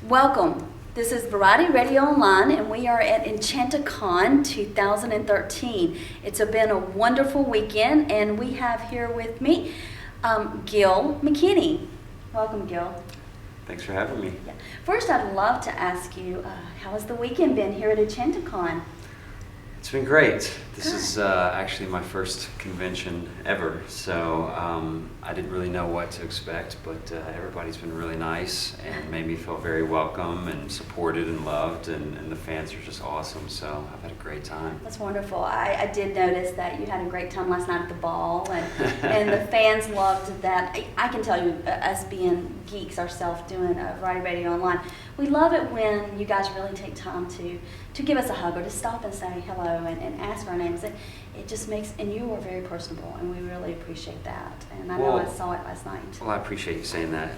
Welcome. This is Variety Radio Online, and we are at EnchantaCon 2013. It's been a wonderful weekend, and we have here with me Gil McKinney. Welcome, Gil. Thanks for having me. Yeah. First, I'd love to ask you, how has the weekend been here at EnchantaCon? It's been great. This is actually my first convention ever, so I didn't really know what to expect, but everybody's been really nice and made me feel very welcome and supported and loved, and the fans are just awesome, so I've had a great time. That's wonderful. I did notice that you had a great time last night at the ball, and the fans loved that. I can tell you, us being geeks ourselves doing Variety Radio Online, we love it when you guys really take time to give us a hug or to stop and say hello and ask our names. It just makes, and you are very personable, and we really appreciate that. And I know I saw it last night. Well, I appreciate you saying that.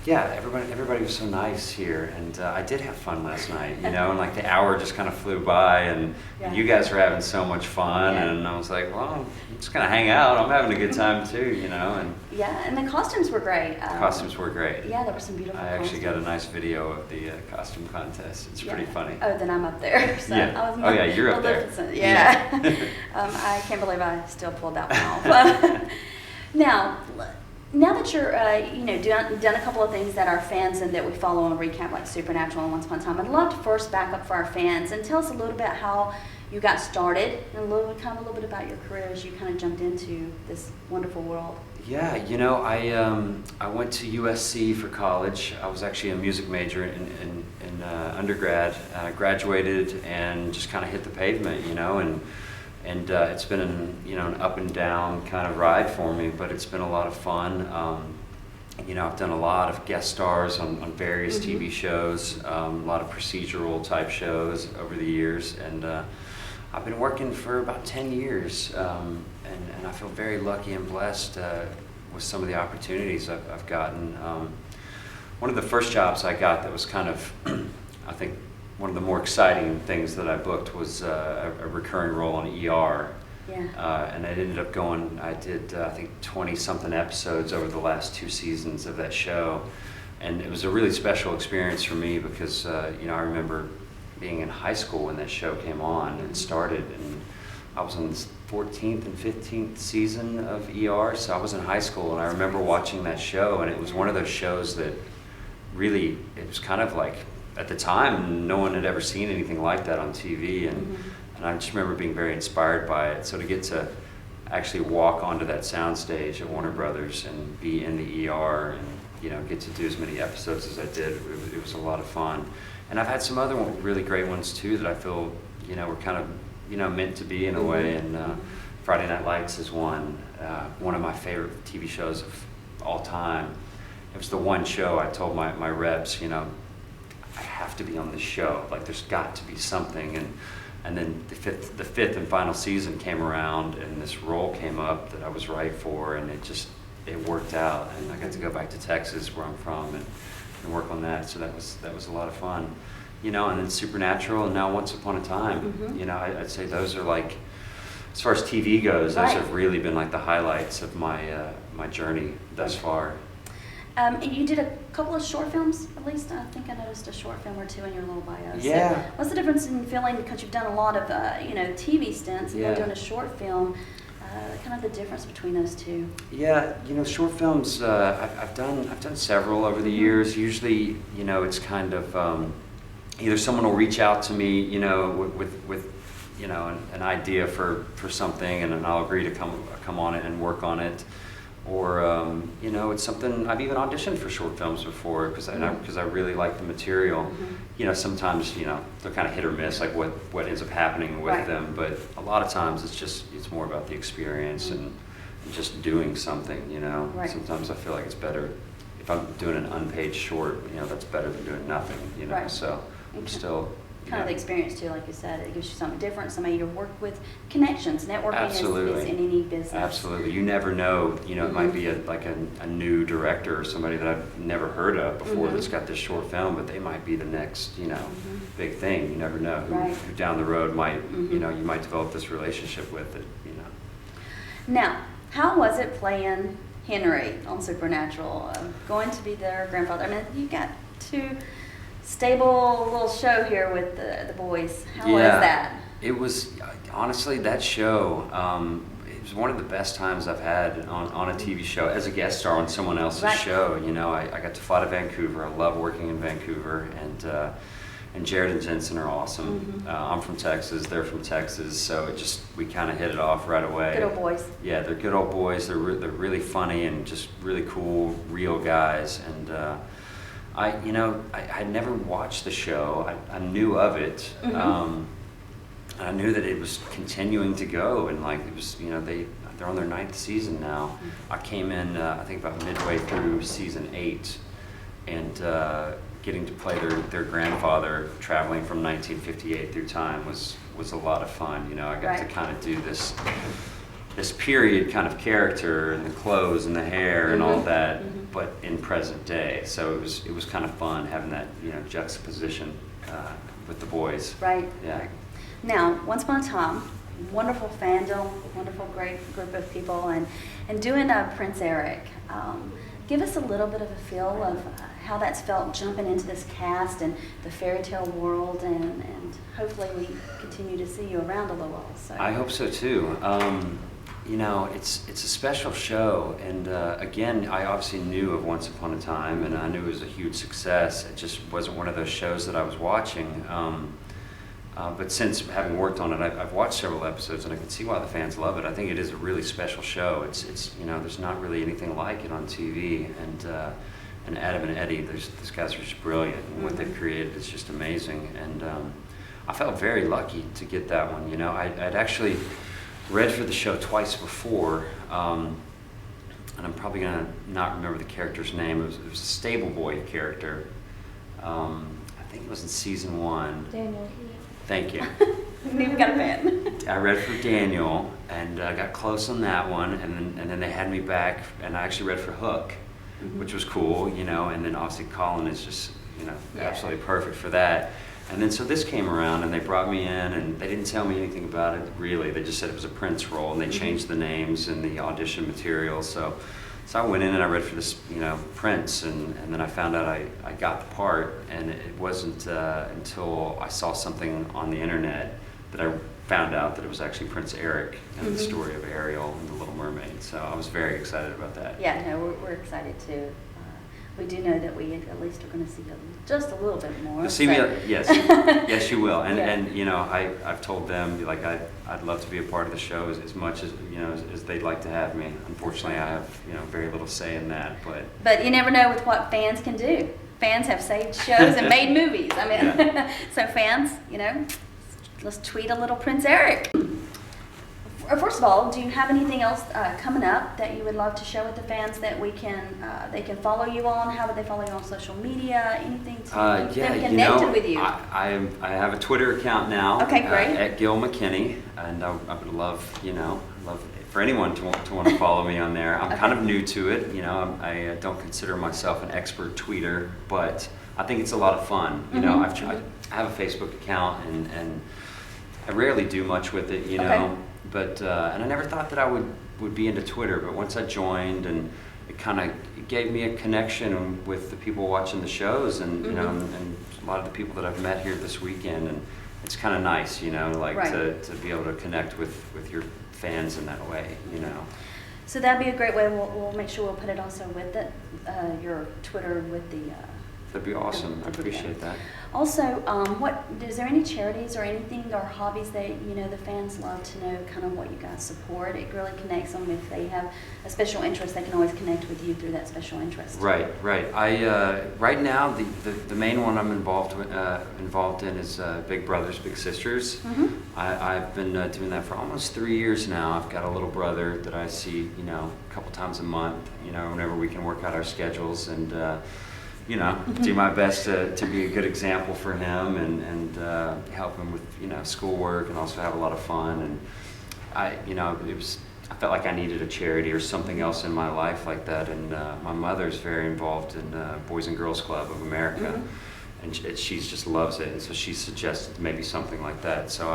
Yeah, everybody was so nice here, and I did have fun last night, you know, and like the hour just kind of flew by, and you guys were having so much fun, and I was like, well, I'm just gonna hang out. I'm having a good time too, you know. And yeah, and the costumes were great. Costumes were great. Yeah, there were some beautiful costumes. I actually got a nice video of the costume contest. It's pretty funny. Oh, then I'm up there. So yeah. I was You're up there. Yeah. I can't believe I still pulled that one off. Now that you're, done a couple of things that our fans and that we follow on recap, like Supernatural and Once Upon a Time, I'd love to first back up for our fans and tell us a little bit how you got started and a little bit about your career as you kind of jumped into this wonderful world. Yeah, you know, I went to USC for college. I was actually a music major in undergrad. I graduated and just kind of hit the pavement, you know, and it's been an up and down kind of ride for me, but it's been a lot of fun. You know, I've done a lot of guest stars on various TV shows, a lot of procedural type shows over the years, and I've been working for about 10 years, and I feel very lucky and blessed with some of the opportunities I've gotten. One of the first jobs I got that was kind of, I think, one of the more exciting things that I booked was a recurring role on ER. Yeah. And I ended up I did, I think, 20-something episodes over the last 2 seasons of that show. And it was a really special experience for me because, I remember being in high school when that show came on and started. And I was on the 14th and 15th season of ER, so I was in high school. And I remember watching that show, and it was one of those shows that really, it was kind of like, at the time, no one had ever seen anything like that on TV, and I just remember being very inspired by it. So to get to actually walk onto that soundstage at Warner Brothers and be in the ER and get to do as many episodes as I did, it was a lot of fun. And I've had some other really great ones too that I feel were kind of meant to be in a way. And Friday Night Lights is one of my favorite TV shows of all time. It was the one show I told my reps, I have to be on this show. Like, there's got to be something. And then the fifth and final season came around, and this role came up that I was right for, and it worked out. And I got to go back to Texas, where I'm from, and work on that. So that was a lot of fun. And then Supernatural, and now Once Upon a Time. I'd say those are like, as far as TV goes, those have really been like the highlights of my journey thus far. You did a couple of short films, at least. I think I noticed a short film or two in your little bio. Yeah. So what's the difference in feeling, because you've done a lot of, TV stints and then doing a short film, kind of the difference between those two? Yeah, short films, I've done several over the years. Usually, it's kind of either someone will reach out to me, with an idea for something, and then I'll agree to come on it and work on it. Or, it's something, I've even auditioned for short films before because I really like the material. Sometimes, they're kind of hit or miss, like what ends up happening with them. But a lot of times it's more about the experience and just doing something, Sometimes I feel like it's better if I'm doing an unpaid short, that's better than doing nothing, So I'm still... Kind of the experience too, like you said, it gives you something different, somebody to work with, connections, networking is in any business. Absolutely. You never know, it might be a new director or somebody that I've never heard of before that's got this short film, but they might be the next, big thing. You never know who down the road might, you might develop this relationship with it, Now, how was it playing Henry on Supernatural, going to be their grandfather? I mean, you got two stable little show here with the boys. How was Yeah, that? it was honestly that show. It was one of the best times I've had on a TV show as a guest star on someone else's Right. show. You know, I got to fly to Vancouver. I love working in Vancouver, and Jared and Jensen are awesome. I'm from Texas. They're from Texas, so we kind of hit it off right away. Good old boys. Yeah, they're good old boys. They're really funny and just really cool, real guys. And I never watched the show. I knew of it. I knew that it was continuing to go, and like it was, they're on their 9th season now. I came in, I think about midway through season 8, and getting to play their grandfather traveling from 1958 through time was a lot of fun. I got to Right. kind of do this period kind of character and the clothes and the hair and all that, but in present day. So it was kind of fun having that juxtaposition with the boys. Right. Yeah. Right. Now, once upon a time, wonderful fandom, wonderful great group of people, and doing Prince Eric. Give us a little bit of a feel of how that's felt jumping into this cast and the fairy tale world, and hopefully we continue to see you around a little. So. I hope so too. It's a special show, and again, I obviously knew of Once Upon a Time, and I knew it was a huge success. It just wasn't one of those shows that I was watching. But since having worked on it, I've watched several episodes, and I can see why the fans love it. I think it is a really special show. It's there's not really anything like it on TV, and Adam and Eddie, these guys are just brilliant, and what they've created is just amazing. And I felt very lucky to get that one. I'd actually read for the show twice before, and I'm probably gonna not remember the character's name. It was a stable boy character. I think it was in season 1. Daniel. Thank you. We've got a fan. I read for Daniel, and I got close on that one, and then they had me back, and I actually read for Hook, which was cool, and then obviously Colin is just, absolutely perfect for that. And then so this came around, and they brought me in, and they didn't tell me anything about it, really. They just said it was a Prince role, and they changed the names and the audition material. So I went in and I read for this, Prince, and then I found out I got the part, and it wasn't until I saw something on the internet that I found out that it was actually Prince Eric and the story of Ariel and the Little Mermaid. So I was very excited about that. Yeah, no, we're excited too. We do know that we at least are going to see just a little bit more. You'll see me, yes, yes, you will. And Yeah. I've told them like I'd love to be a part of the show as much as as they'd like to have me. Unfortunately, I have very little say in that, But you never know with what fans can do. Fans have saved shows and made movies. I mean, so fans, let's tweet a little Prince Eric. First of all, do you have anything else coming up that you would love to share with the fans that they can follow you on? How would they follow you on social media? Anything to get them connected with you? I have a Twitter account now. Okay, great. At Gil McKinney, and I would love for anyone to want to follow me on there. I'm kind of new to it. I don't consider myself an expert tweeter, but I think it's a lot of fun. I have a Facebook account, and I rarely do much with it. Okay. But and I never thought that I would be into Twitter, but once I joined, and it gave me a connection with the people watching the shows, and and a lot of the people that I've met here this weekend, and it's kind of nice, Right. to be able to connect with your fans in that way, So that'd be a great way. We'll make sure we'll put it also with your Twitter with the. That'd be awesome. I appreciate that. Also, is there any charities or anything or hobbies that the fans love to know kind of what you guys support? It really connects them. If they have a special interest, they can always connect with you through that special interest. Right. I right now the main one I'm involved in is Big Brothers Big Sisters. I've been doing that for almost 3 years now. I've got a little brother that I see a couple times a month. Whenever we can work out our schedules, and do my best to be a good example for him, and help him with schoolwork, and also have a lot of fun. And I felt like I needed a charity or something else in my life like that. And my mother's very involved in Boys and Girls Club of America, and she just loves it. And so she suggested maybe something like that. So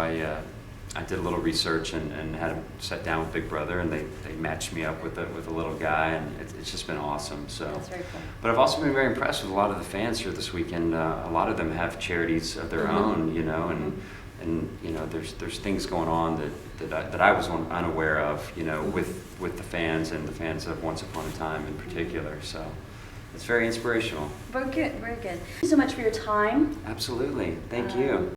I did a little research and had him sat down with Big Brother, and they matched me up with a little guy, and it's just been awesome. So, That's very cool. but I've also been very impressed with a lot of the fans here this weekend. A lot of them have charities of their own, you know, and you know, there's things going on that I was unaware of, you know, with the fans and the fans of Once Upon a Time in particular. So it's very inspirational. Very good, very good. Thank you so much for your time. Absolutely. Thank you.